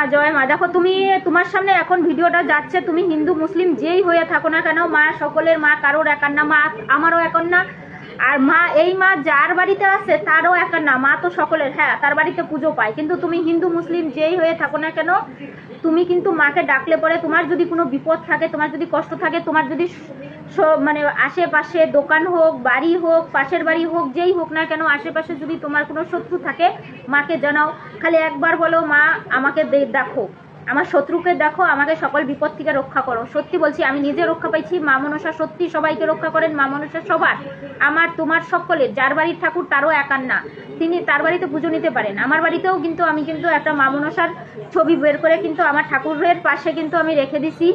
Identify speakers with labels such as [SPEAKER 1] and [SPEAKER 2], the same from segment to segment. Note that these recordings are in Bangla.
[SPEAKER 1] মা, জয় মা। দেখো তুমি, তোমার সামনে এখন ভিডিওটা যাচ্ছে, তুমি হিন্দু মুসলিম যেই হয়ে থাকো না কেন, মা সকলের মা, কারোর একার না, মা আমারও একার না। আর মা, এই মা যার বাড়িতে আছে তারও একার না, মা তো সকলের। হ্যাঁ, তার বাড়িতে পুজো পায়, কিন্তু তুমি হিন্দু মুসলিম যেই হয়ে থাকো না কেন, তুমি কিন্তু মাকে ডাকলে পরে তোমার যদি কোনো বিপদ থাকে, তোমার যদি কষ্ট থাকে, তোমার যদি মানে আশেপাশে দোকান হোক, বাড়ি হোক, পাশের বাড়ি হোক, যেই হোক না কেন, আশেপাশে যদি তোমার কোনো শত্রু থাকে, মাকে জানাও। খালি একবার বলো, মা আমাকে দেখো, আমার শত্রুকে দেখো, আমাকে সকল বিপদ থেকে রক্ষা করো। সত্যি বলছি, আমি নিজে রক্ষা পাইছি। মা মনসা সত্যি সবাইকে রক্ষা করেন। মা মনসা সবার, আমার তোমার সকলের। যার বাড়ির ঠাকুর তারও একার না, তিনি তার বাড়িতে পুজো নিতে পারেন। আমার বাড়িতেও কিন্তু আমি কিন্তু একটা মা মনসার ছবি বের করে কিন্তু আমার ঠাকুরের পাশে কিন্তু আমি রেখে দিছি,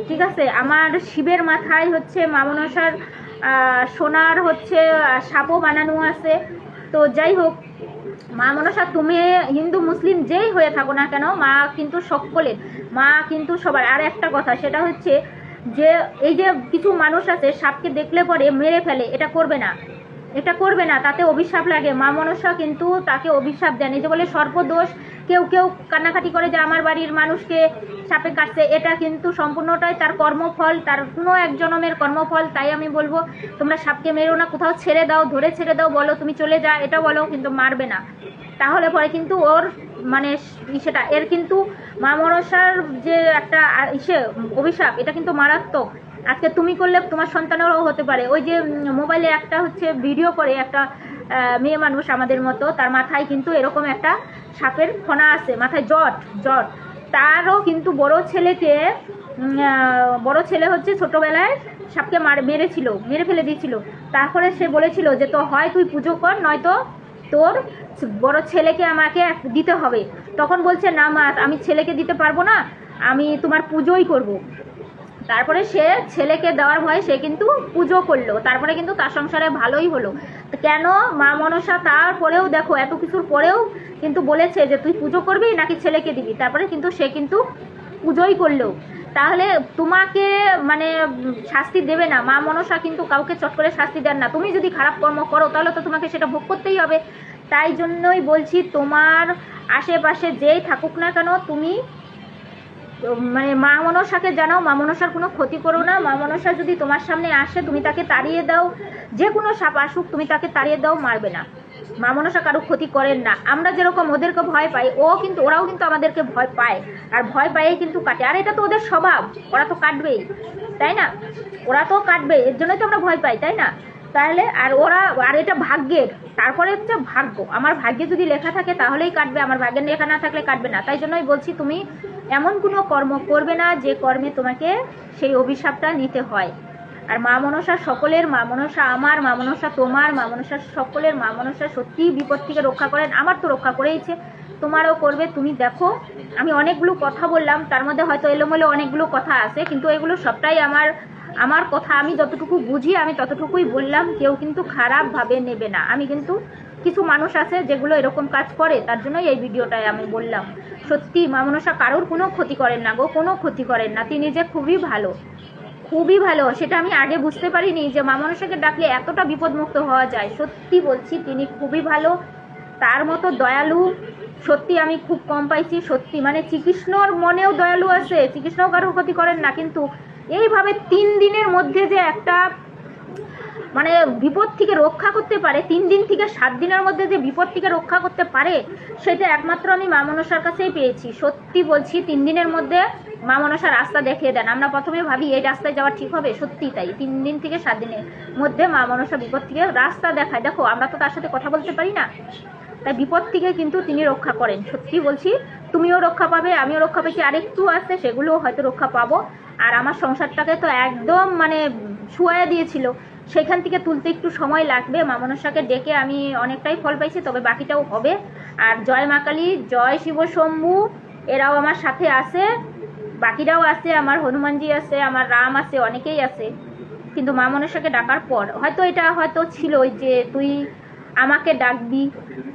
[SPEAKER 1] ঠিক আছে। আমার শিবের মাথায় হচ্ছে মা মনসার সোনার হচ্ছে সাপও বানানো আছে। তো যাই হোক, মা মনসা তুমি হিন্দু মুসলিম যেই হয়ে থাকো না কেন, মা কিন্তু সকলের, মা কিন্তু সবার। আর একটা কথা, সেটা হচ্ছে যে এই যে কিছু মানুষ আছে সাপকে দেখলে পরে মেরে ফেলে, এটা করবে না, এটা করবে না, তাতে অভিশাপ লাগে। মা মনসা কিন্তু তাকে অভিশাপ দেন। এই যে বলে সর্পদোষ, কেউ কেউ কান্নাকাটি করে যে আমার বাড়ির মানুষকে সাপে কাটছে, এটা কিন্তু সম্পূর্ণটাই তার কর্মফল, তার কোনো এক জনমের কর্মফল। তাই আমি বলবো, তোমরা সাপকে মেরো না, কোথাও ছেড়ে দাও, ধরে ছেড়ে দাও, বলো তুমি চলে যা, এটা বলো, কিন্তু মারবে না। তাহলে পরে কিন্তু ওর মানে সেটা এর কিন্তু মা মনসার যে একটা অভিশাপ, এটা কিন্তু মারাত্মক। আজকে তুমি করলে তোমার সন্তানেরও হতে পারে। ওই যে মোবাইলে একটা হচ্ছে ভিডিও করে একটা মেয়ে মানুষ আমাদের মতো, তার মাথায় কিন্তু এরকম একটা সাপের ফণা আছে, মাথায় জট জট। তারও কিন্তু বড় ছেলে হচ্ছে ছোটবেলায় সাপকে মেরেছিল, মেরে ফেলে দিয়েছিল। তারপরে সে বলেছিল যে তো হয় তুই পুজো কর, নয়তো তোর বড় ছেলেকে আমাকে দিতে হবে। তখন বলছে না মা, আমি ছেলেকে দিতে পারবো না, আমি তোমার পুজোই করব। তারপরে সে ছেলেকে দেওয়ার ভয়ে সে কিন্তু পুজো করলো, তারপরে কিন্তু তার সংসারে ভালোই হলো। কেন মা মনসা তারপরেও দেখো, এত কিছুর পরেও কিন্তু বলেছে যে তুই পুজো করবি নাকি ছেলেকে দিবি, তারপরে কিন্তু সে কিন্তু পুজোই করলো। তাহলে তোমাকে মানে শাস্তি দেবে না, মা মনসা কিন্তু কাউকে চট করে শাস্তি দেন না। তুমি যদি খারাপ কর্ম করো তাহলে তো তোমাকে সেটা ভোগ করতেই হবে। তাই জন্যই বলছি, তোমার আশেপাশে যেই থাকুক না কেন, তুমি মানে মা মনসাকে জানাও, মা মনসার কোনো ক্ষতি করো না। মা মনসা যদি তোমার সামনে আসে, তুমি তাকে তাড়িয়ে দাও, যে কোনো সাপ আসুক তুমি তাকে তাড়িয়ে দাও, মারবে না। মা মনসা কারো ক্ষতি করেন না। আমরা যেরকম ওদেরকে ভয় পাই, ওরাও কিন্তু আমাদেরকে ভয় পায়, আর ভয় পাইয়ে কিন্তু কাটে। আর এটা তো ওদের স্বভাব, ওরা তো কাটবেই, তাই না? ওরা তো কাটবে, এর জন্যই তো আমরা ভয় পাই, তাই না? তাহলে আর এটা ভাগ্যের, তারপরে হচ্ছে ভাগ্য। আমার ভাগ্যে যদি লেখা থাকে তাহলেই কাটবে, আমার ভাগ্যে লেখা না থাকলে কাটবে না। তাই জন্যই বলছি, তুমি এমন কোনো কর্ম করবে না যে কর্মে তোমাকে সেই অভিশাপটা নিতে হয়। আর মা মনসা সকলের, মা মনসা আমার, মা মনসা তোমার, মা মনসা সকলের। মা মনসা সত্যিই বিপদ থেকে রক্ষা করেন। আমার তো রক্ষা করেইছে, তোমারও করবে। তুমি দেখো, আমি অনেকগুলো কথা বললাম, তার মধ্যে হয়তো এলোমেলো অনেকগুলো কথা আছে, কিন্তু এগুলো সবটাই আমার কথা। আমি যতটুকু বুঝি আমি ততটুকুই বললাম, কেউ কিন্তু খারাপভাবে নেবে না। আমি কিন্তু কিছু মানুষ আছে যেগুলো এরকম কাজ করে, তার জন্যই এই ভিডিওটায় আমি বললাম। সত্যি মা মনসা কারোর কোনো ক্ষতি করেন না গো, কোনো ক্ষতি করেন না। তিনি যে খুবই ভালো, খুবই ভালো, সেটা আমি আগে বুঝতে পারিনি যে মা মনসাকে ডাকলে এতটা বিপদমুক্ত হওয়া যায়। সত্যি বলছি, তিনি খুবই ভালো, তার মতো দয়ালু সত্যি আমি খুব কম পাইছি। সত্যি মানে শ্রীকৃষ্ণর মনেও দয়ালু আছে, শ্রীকৃষ্ণও কারোর ক্ষতি করেন না, কিন্তু এইভাবে 3 দিনের মধ্যে যে একটা মানে বিপদ থেকে রক্ষা করতে পারে, 3 দিন থেকে 7 দিনের মধ্যে যে বিপদ থেকে রক্ষা করতে পারে, সেটা একমাত্র আমি মা মনসার কাছেই পেয়েছি। সত্যি বলছি, 3 দিনের মধ্যে মা মনসা রাস্তা দেখিয়ে দেন। আমরা প্রথমে ভাবি এই রাস্তায় যাওয়া ঠিক হবে, সত্যি তাই। 3 দিন থেকে 7 দিনের মধ্যে মা মনসা বিপদ থেকে রাস্তা দেখায়। দেখো, আমরা তো তার সাথে কথা বলতে পারি না, তাই বিপদ থেকে কিন্তু তিনি রক্ষা করেন। সত্যি বলছি, তুমিও রক্ষা পাবে, আমিও রক্ষা পেয়েছি, আরেকটু আছে সেগুলোও হয়তো রক্ষা পাবো। আর আমার সংসারটাকে তো একদম মানে শুয়াইয়া দিয়েছিল, সেখান থেকে তুলতে একটু সময় লাগবে। মা মনসাকে ডেকে আমি অনেকটাই ফল পাইছি, তবে বাকিটাও হবে। আর জয় মা কালী, জয় শিব শম্ভু, এরাও আমার সাথে আছে, বাকিরাও আছে, আমার হনুমানজি আছে, আমার রাম আছে, অনেকেই আছে। কিন্তু মা মনসাকে ডাকার পর হয়তো এটা হয়তো ছিল যে তুই আমাকে ডাকবি,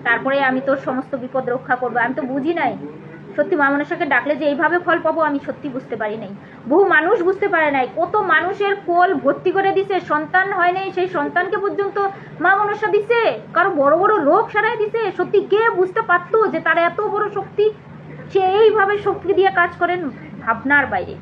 [SPEAKER 1] তারপরে আমি তোর সমস্ত বিপদ রক্ষা করবো। আমি তো বুঝি নাই সত্যি মা মনসাকে ডাকলে যে এইভাবে ফল পাবো, আমি সত্যি বুঝতে পারি নাই। বহু মানুষ বুঝতে পারে নাই, কত মানুষের কোল ভর্তি করে দিছে, সন্তান হয় নাই, সেই সন্তানকে পর্যন্ত মা মনসা দিছে, কারো বড় বড় রোগ সারাই দিছে। সত্যি কে বুঝতে পারতো যে তার এত বড় শক্তি? সে এইভাবে শক্তি দিয়ে কাজ করেন, ভাবনার বাইরে।